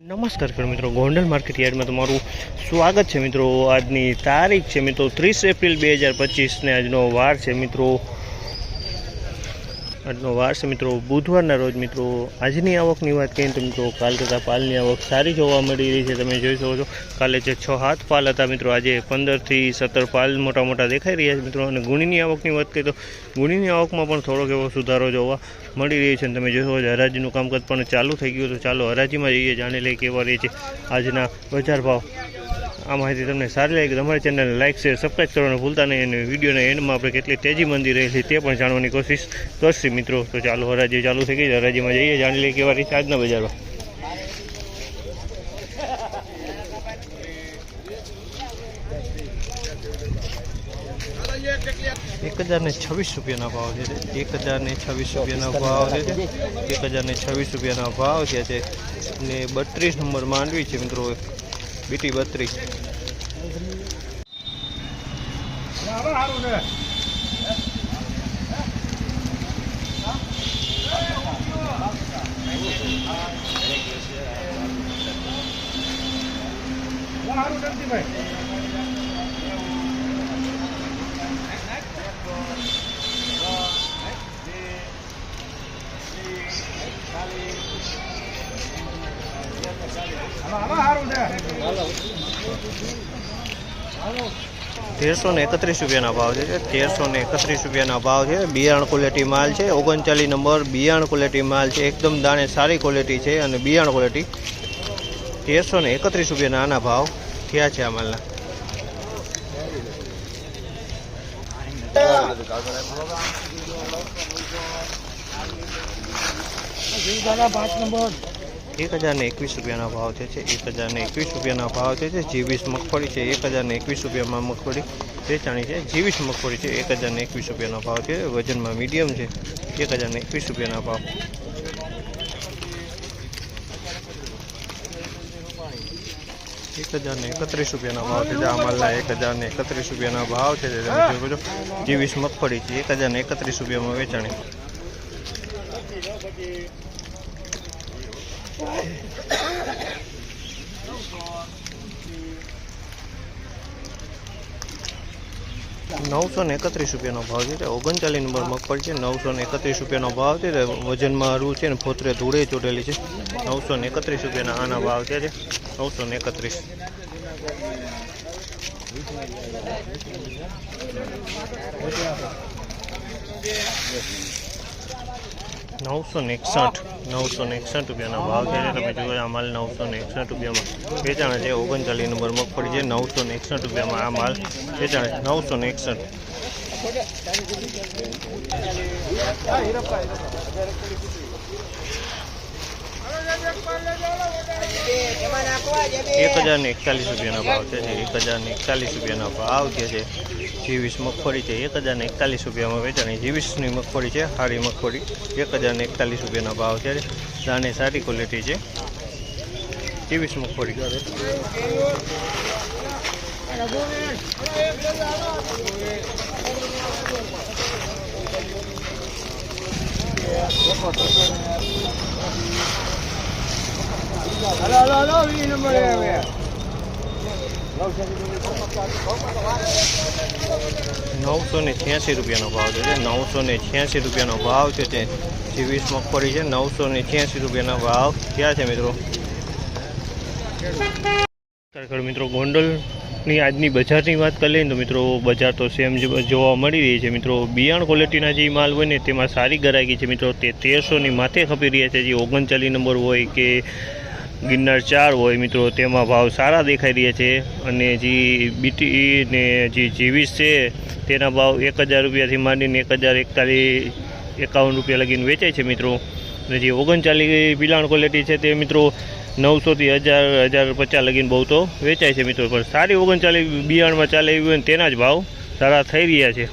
નમસ્કાર ખેડૂત મિત્રો, ગોંડલ માર્કેટ યાર્ડમાં તમારું સ્વાગત છે મિત્રો। આજની તારીખ છે મિત્રો 30 એપ્રિલ 2025 ને આજનો વાર છે મિત્રો બુધવારના રોજ મિત્રો। આજની આવકની વાત કરીએ તો મિત્રો કાલ કરતાં પાલની આવક સારી જોવા મળી રહી છે। તમે જોઈ શકો છો કાલે જે 6-7 પાલ હતા મિત્રો, આજે 15 થી 17 પાલ મોટા દેખાઈ રહ્યા છે મિત્રો। અને ગુણીની આવકની વાત કરીએ તો ગુણીની આવકમાં પણ થોડોક એવો સુધારો જોવા મળી રહ્યો છે। અને તમે જોશો હરાજીનું કામકાજ પણ ચાલુ થઈ ગયું। તો ચાલો હરાજીમાં જઈએ, જાણી લઈએ કેવા રહે છે આજના બજાર ભાવ। આ માહિતી તમને સારી લાગી તો અમારી ચેનલને લાઇક શેર સબસ્ક્રાઈબ કરવાનું ભૂલતા નહીં। અને વિડીયોના એન્ડમાં આપણે કેટલી તેજી મંદી રહેલી તે પણ જાણવાની કોશિશ કરશે મિત્રો। તો ચાલો હરાજી ચાલુ થઈ ગઈ, હરાજીમાં જઈએ, જાણી લઈએ કેવા રહે છે આજના બજારમાં। 1026 રૂપિયાના ભાવ છે। 1026 રૂપિયાના ભાવ છે। 1026 રૂપિયાના ભાવ છે ને 32 નંબર માંડવી છે મિત્રો, બીટી 32। ₹1331 રૂપિયાના ભાવ છે। 1331 રૂપિયાના ભાવ છે। બિયારણ ક્વોલિટી માલ છે, 39 નંબર બિયારણ ક્વોલિટી માલ છે, એકદમ દાણે સારી ક્વોલિટી છે અને બિયારણ ક્વોલિટી। 1331 રૂપિયાના આના ભાવ થયા છે આ માલના। ₹1021 રૂપિયાના ભાવ છે। 1021 રૂપિયાના ભાવ છે। G20 મગફળી છે, 1021 રૂપિયામાં મગફળી વેચાણી છે। G20 મગફળી છે, 1021 રૂપિયાનો ભાવ છે, વજનમાં મીડિયમ છે, 1021 રૂપિયાના ભાવ। ₹1031 રૂપિયાના ભાવ છે। આ માલના ₹1031 રૂપિયાના ભાવ છે। G20 મગફળી છે, 1031 રૂપિયામાં વેચાણી। ₹931 રૂપિયાનો ભાવ છે। 39 નંબર મગફળી છે, 931 રૂપિયાનો ભાવ છે। વજનમાં હરું છે ને ફોતરે ધૂળે ચોટેલી છે। 931 રૂપિયાના આના ભાવ છે। 931। ₹961 રૂપિયાના ભાવ છે। તમે જોયો આ માલ 961 રૂપિયામાં વેચાણ છે। 39 નંબર મગફળી છે, 961 રૂપિયામાં આ માલ વેચાણ છે। 961। ₹1041 રૂપિયાના ભાવ છે। 1041 રૂપિયાના ભાવ જે છે। G20 મગફળી છે, 1041 રૂપિયામાં વેચાણી। G20ની મગફળી છે, સારી મગફળી, 1041 રૂપિયાના ભાવ છે। દાણે સારી ક્વોલિટી છે G20 મગફળી। ₹986 રૂપિયાનો ભાવ છે। 986 રૂપિયાનો ભાવ છે તે G20 મગફળી છે। 986 રૂપિયાના ભાવ થયા છે મિત્રો। મિત્રો ગોંડલની આજની બજારની વાત કરી લઈએ તો મિત્રો બજાર તો સેમ જોવા મળી રહી છે મિત્રો। બિયારણ ક્વોલિટીના જે માલ હોય ને તેમાં સારી ગરાકી છે મિત્રો। તે 1300ની માથે ખપી રહ્યા છે। જે 39 નંબર હોય કે ગિરનાર 4 હોય મિત્રો, તેમાં ભાવ સારા દેખાઈ રહ્યા છે। અને જે બીટી ને જે G20 છે તેના ભાવ 1000 રૂપિયાથી માંડીને 1051 રૂપિયા લગીને વેચાય છે મિત્રો। અને જે 39 બિયારણ ક્વોલિટી છે તે મિત્રો 900 થી 1050 લગીને બહુ તો વેચાય છે મિત્રો। પણ સારી 39 બિયારણમાં ચાલે એવી હોય તેના જ ભાવ સારા થઈ રહ્યા છે।